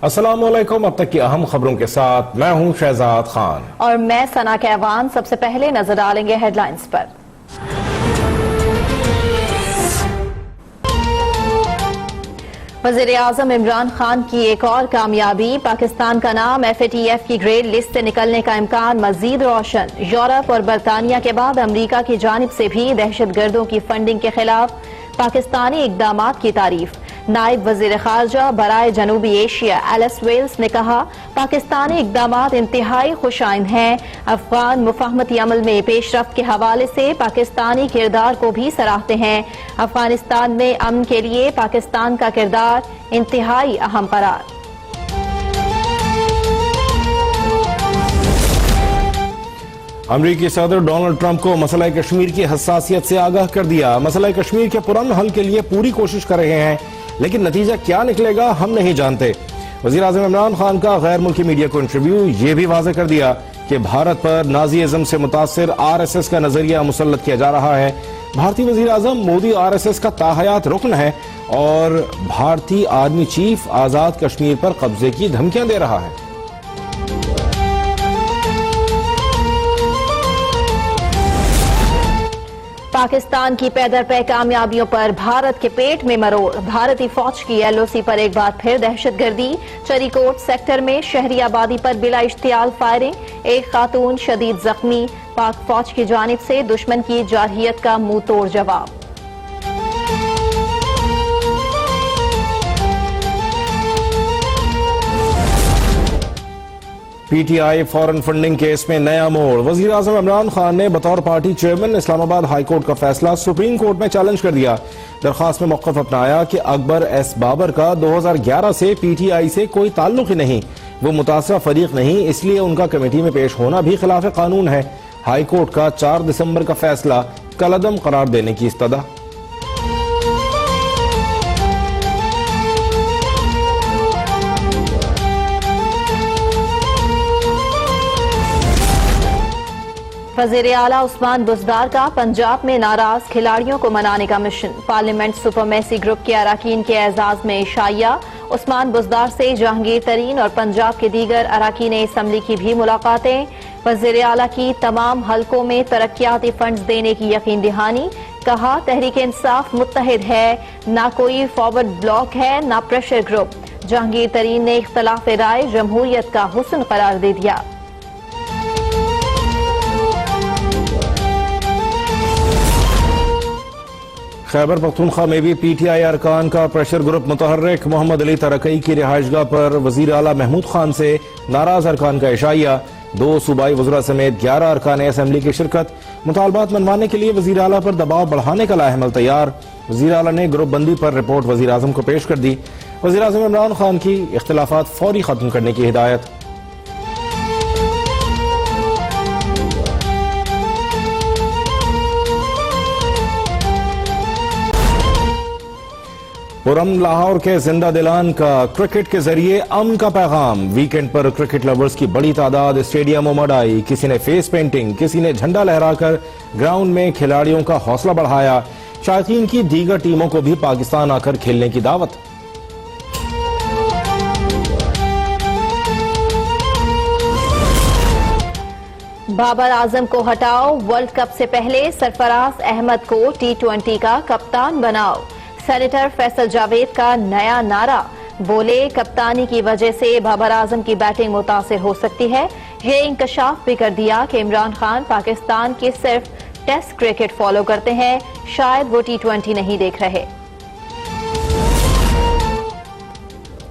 अस्सलामुअलैकुम। अब तक की अहम खबरों के साथ मैं हूं शहजाद खान और मैं सना कैवान। सबसे पहले नजर डालेंगे हेडलाइंस पर। वज़ीर आज़म इमरान खान की एक और कामयाबी, पाकिस्तान का नाम FATF की ग्रे लिस्ट से निकलने का इम्कान मजीद रोशन। यूरोप और बरतानिया के बाद अमरीका की जानिब से भी दहशतगर्दों की फंडिंग के खिलाफ पाकिस्तानी इकदामात की तारीफ। नायब वजीर खारजा बराए जनूबी एशिया एलिस वेल्स ने कहा, पाकिस्तानी इकदामात इंतहाई खुशाइंद हैं। अफगान मुफाहमती अमल में पेशरफ्त के हवाले से पाकिस्तानी किरदार को भी सराहते हैं। अफगानिस्तान में अमन के लिए पाकिस्तान का किरदार इंतहाई अहम करार। अमरीकी सदर डोनाल्ड ट्रंप को मसला कश्मीर की हसासियत से आगाह कर दिया। मसला कश्मीर के पुरअमन हल के लिए पूरी कोशिश कर रहे हैं, लेकिन नतीजा क्या निकलेगा हम नहीं जानते। वज़ीर आज़म इमरान खान का गैर मुल्की मीडिया को इंटरव्यू ये भी वाज़ेह कर दिया कि भारत पर नाज़ीइज़्म से मुतासिर RSS का नजरिया मुसल्लत किया जा रहा है। भारतीय वज़ीर आज़म मोदी RSS का ताहयात रुकन है और भारतीय आर्मी चीफ आजाद कश्मीर पर कब्जे की धमकियां दे रहा है। पाकिस्तान की पैदरपै कामयाबियों पर भारत के पेट में मरोड़। भारतीय फौज की LOC पर एक बार फिर दहशतगर्दी। चरीकोट सेक्टर में शहरी आबादी पर बिला इश्तियाल फायरिंग। एक खातून शदीद जख्मी। पाक फौज की जानिब से दुश्मन की जारहियत का मुंह तोड़ जवाब। PTI फॉरेन फंडिंग केस में नया मोड़। वजीर आजम इमरान खान ने बतौर party chairman Islamabad high court का फैसला सुप्रीम कोर्ट में चैलेंज कर दिया। दरखास्त में मौक़िफ़ अपनाया कि अकबर S बाबर का 2011 से PTI से कोई ताल्लुक ही नहीं, वो मुतासरा फरीक नहीं, इसलिए उनका कमेटी में पेश होना भी खिलाफ कानून है। हाई कोर्ट का 4 दिसंबर का फैसला कलअदम करार देने की इस्तदा। वज़ीर आला उस्मान बुज़दार का पंजाब में नाराज खिलाड़ियों को मनाने का मिशन। पार्लियामेंट सुपरमेसी ग्रुप के अराकीन के एजाज में इशाया। उस्मान बुज़दार से जहांगीर तरीन और पंजाब के दीगर अराकीन असम्बली की भी मुलाकातें। वज़ीर आला की तमाम हलकों में तरक्याती फंड्स देने की यकीन दहानी। कहा, तहरीक इंसाफ मुत्तहिद है, ना कोई फॉरवर्ड ब्लॉक है ना प्रेशर ग्रुप। जहांगीर तरीन ने इख्तलाफ राय जमहूरियत का हुस्न करार दे दिया। खैबर पख्तूनख्वा में भी PTI अरकान का प्रेशर ग्रुप मुतहर्रिक। मोहम्मद अली तरकई की रिहाइशगाह पर वजीर आला महमूद खान से नाराज अरकान का इशाया। 2 सूबाई वज़रा समेत 11 अरकान असम्बली की शिरकत। मुतालबात मनवाने के लिए वजीर आला पर दबाव बढ़ाने का लाहेमल तैयार। वजीर आला ने ग्रुप बंदी पर रिपोर्ट वजीर आज़म को पेश कर दी। वजीर आज़म इमरान खान की इख्तिलाफात फौरी खत्म करने की हिदायत। पुरअमन लाहौर के जिंदा दिलान का क्रिकेट के जरिए अमन का पैगाम। वीकेंड पर क्रिकेट लवर्स की बड़ी तादाद स्टेडियमों में आई। किसी ने फेस पेंटिंग, किसी ने झंडा लहराकर ग्राउंड में खिलाड़ियों का हौसला बढ़ाया। शायकीन की दीगर टीमों को भी पाकिस्तान आकर खेलने की दावत। बाबर आजम को हटाओ, वर्ल्ड कप से पहले सरफराज अहमद को T20 का कप्तान बनाओ। सेनेटर फैसल जावेद का नया नारा। बोले, कप्तानी की वजह से बाबर आजम की बैटिंग मुतासिर हो सकती है। ये इंकशाफ भी कर दिया कि इमरान खान पाकिस्तान के सिर्फ टेस्ट क्रिकेट फॉलो करते हैं, शायद वो T20 नहीं देख रहे।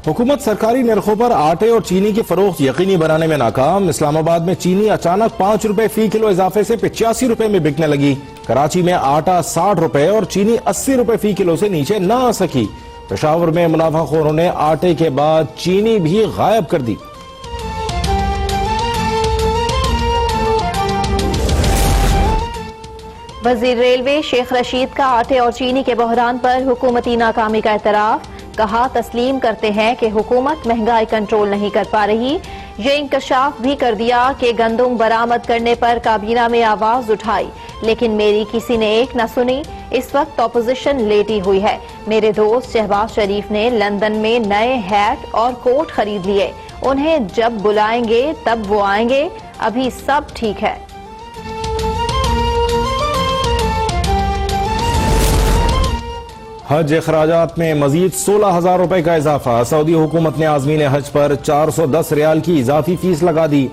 हुकूमत सरकारी नरखों पर आटे और चीनी की फरोख्त यकीनी बनाने में नाकाम। इस्लामाबाद में चीनी अचानक 5 रुपए फी किलो इजाफे से 85 रुपए में बिकने लगी। कराची में आटा 60 रुपए और चीनी 80 रुपए फी किलो से नीचे न आ सकी। पेशावर में मुनाफाखोरों ने आटे के बाद चीनी भी गायब कर दी। वजीर रेलवे शेख रशीद का आटे और चीनी के बहरान पर हुकूमती नाकामी का एतराफ। कहा, तस्लीम करते हैं कि हुकूमत महंगाई कंट्रोल नहीं कर पा रही। ये इंकशाफ भी कर दिया कि गंदुम बरामद करने पर काबीना में आवाज उठाई, लेकिन मेरी किसी ने एक न सुनी। इस वक्त ऑपोजिशन लेटी हुई है। मेरे दोस्त शहबाज शरीफ ने लंदन में नए हैट और कोट खरीद लिए। उन्हें जब बुलाएंगे तब वो आएंगे। अभी सब ठीक है। हज अखराजात में मजीद 16,000 रुपए का इजाफा। सऊदी हुकूमत ने आज़मीन हज पर 410 रियाल की इजाफी फीस लगा दी।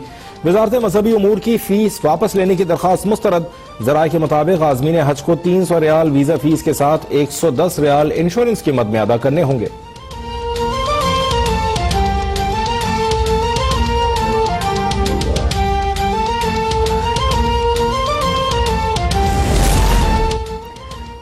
वजारत मजहबी उमूर की फीस वापस लेने की दरखास्त मुस्तरद। जराये के मुताबिक आज़मीन हज को 300 रियाल वीजा फीस के साथ 110 रियाल इंश्योरेंस की मद में अदा करने होंगे।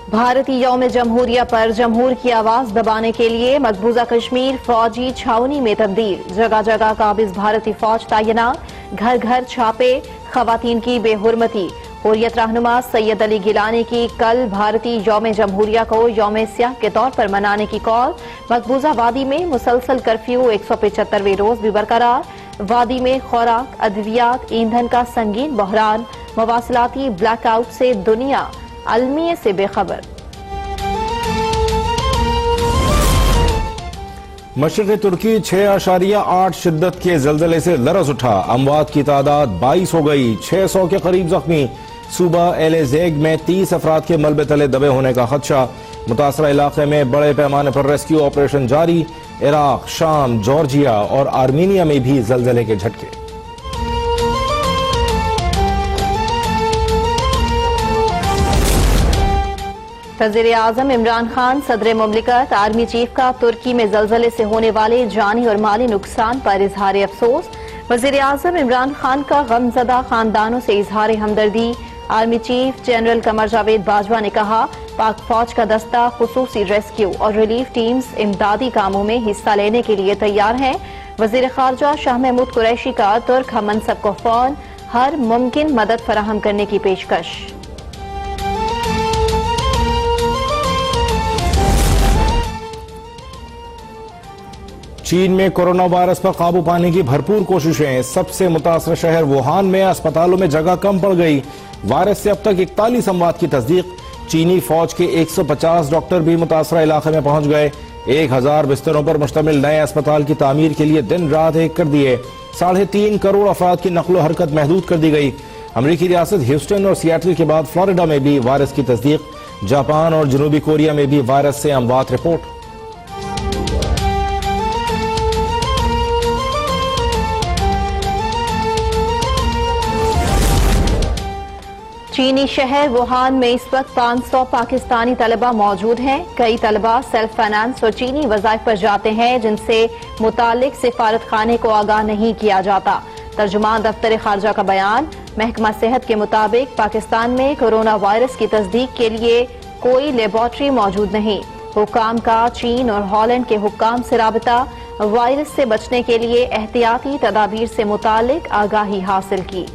भारतीय यौम जमहूरिया पर जमहूर की आवाज दबाने के लिए मकबूजा कश्मीर फौजी छावनी में तब्दील। जगह जगह काबिज भारतीय फौज तैनात, घर घर छापे, खवातीन की बेहुरमती। हुर्रियत रहनुमा सैयद अली गिलानी की कल भारतीय यौम जमहूरिया को यौम स्याह के तौर पर मनाने की कॉल। मकबूजा वादी में मुसलसल कर्फ्यू 175वें रोज भी बरकरार। वादी में खुराक, अद्वियात, ईंधन का संगीन बहरान। मवासिलाती ब्लैकआउट से दुनिया अलमिये से बेखबर। मशरक़ी तुर्की 6.8 शिद्दत के जल्जले से लरज़ उठा। अमवात की तादाद 22 हो गई, 600 के करीब जख्मी। सूबा एलेज़ेग में 30 अफराद के मलबे तले दबे होने का खदशा। मुतासरा इलाके में बड़े पैमाने पर रेस्क्यू ऑपरेशन जारी। इराक, शाम, जॉर्जिया और आर्मीनिया में भी जल्जले के झटके। वज़ीर आज़म इमरान खान सदर मुमलिकत आर्मी चीफ का तुर्की में जल्जले से होने वाले जानी और माली नुकसान पर इजहार अफसोस। वज़ीर आज़म इमरान खान का गमजदा खानदानों से इजहार हमदर्दी। Army chief general Qamar Javed Bajwa ने कहा, पाक फौज का दस्ता खुसूसी रेस्क्यू और रिलीफ टीम्स इमदादी कामों में हिस्सा लेने के लिए तैयार हैं। वज़ीर खारजा शाह महमूद कुरैशी का तुर्क हममनसब को फ़ौन हर मुमकिन मदद फराहम करने की पेशकश। चीन में कोरोना वायरस पर काबू पाने की भरपूर कोशिशें। सबसे मुतासर शहर वुहान में अस्पतालों में जगह कम पड़ गई। वायरस से अब तक 41 अमवात की तस्दीक। चीनी फौज के 150 डॉक्टर भी मुतासरा इलाके में पहुंच गए। 1000 बिस्तरों पर मुश्तमिल नए अस्पताल की तामीर के लिए दिन रात एक कर दिए। 3.5 करोड़ अफराद की नकलो हरकत महदूद कर दी गई। अमरीकी रियासत ह्यूस्टन और सियाटल के बाद फ्लोरिडा में भी वायरस की तस्दीक। जापान और जनूबी कोरिया में भी वायरस से अमवात रिपोर्ट। चीनी शहर वुहान में इस वक्त 500 पाकिस्तानी तलबा मौजूद हैं। कई तलबा सेल्फ फाइनेंस और चीनी वज़ाइफ पर जाते हैं जिनसे मुतालिक सिफारत खाने को आगाह नहीं किया जाता। तर्जुमान दफ्तर खारजा का बयान। महकमा सेहत के मुताबिक पाकिस्तान में कोरोना वायरस की तस्दीक के लिए कोई लेबॉर्ट्री मौजूद नहीं। हुक्काम का चीन और हॉलैंड के हुक्काम से राबता। वायरस से बचने के लिए एहतियाती तदाबीर से मुतालिक आगाही हासिल की।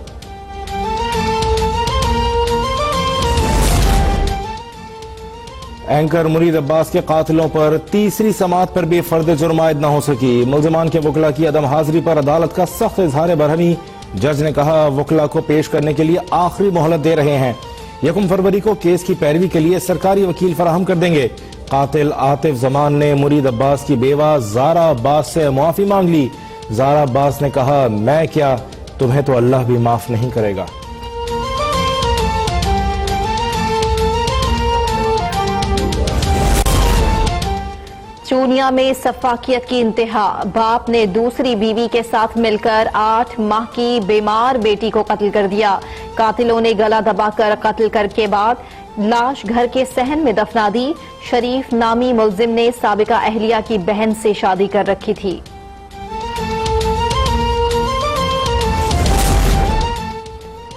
एंकर मुरीद अब्बास के कातिलों पर तीसरी समात पर भी फर्द जुर्म आयद न हो सकी। मुल्जिमान के वकला की अदम हाजिरी पर अदालत का सख्त इजहार बरहमी। जज ने कहा, वकला को पेश करने के लिए आखिरी मोहलत दे रहे हैं। 1 फरवरी को केस की पैरवी के लिए सरकारी वकील फराहम कर देंगे। कातिल आतिफ जमान ने मुरीद अब्बास की बेवा ज़ारा अब्बास से मुआफी मांग ली। ज़ारा अब्बास ने कहा, मैं क्या, तुम्हें तो अल्लाह भी माफ नहीं करेगा। चूनिया में सफाकियत की इंतहा। बाप ने दूसरी बीवी के साथ मिलकर 8 माह की बीमार बेटी को कत्ल कर दिया। कातिलों ने गला दबाकर कत्ल करके बाद लाश घर के सहन में दफना दी। शरीफ नामी मुल्जिम ने साबिका अहलिया की बहन से शादी कर रखी थी।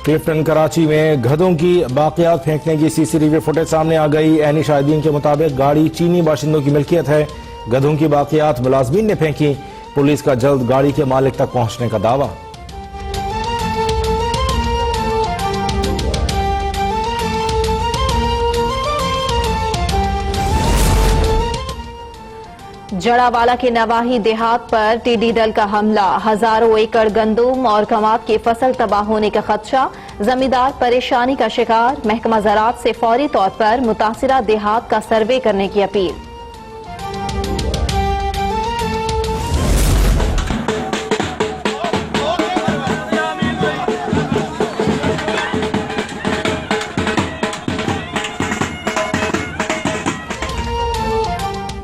क्लिफ्टन कराची में गधों की बाकियात फेंकने की सीसीटीवी फुटेज सामने आ गई। ऐनी शाहिदीन के मुताबिक गाड़ी चीनी बाशिंदों की मिल्कियत है। गधों की बाकियात मुलाजमीन ने फेंकी। पुलिस का जल्द गाड़ी के मालिक तक पहुंचने का दावा। जड़ावाला के नवाही देहात पर टिड्डी दल का हमला, हजारों एकड़ गंदुम और कमाद की फसल तबाह होने का खदशा, जमींदार परेशानी का शिकार। महकमा ज़राअत से फौरी तौर पर मुतासिरा देहात का सर्वे करने की अपील।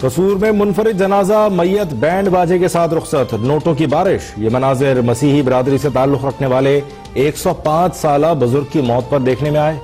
कसूर में मुनफरिद जनाजा, मैयत बैंड बाजे के साथ रुखसत, नोटों की बारिश। ये मनाजिर मसीही बरादरी से ताल्लुक रखने वाले 105 साला बुजुर्ग की मौत पर देखने में आए।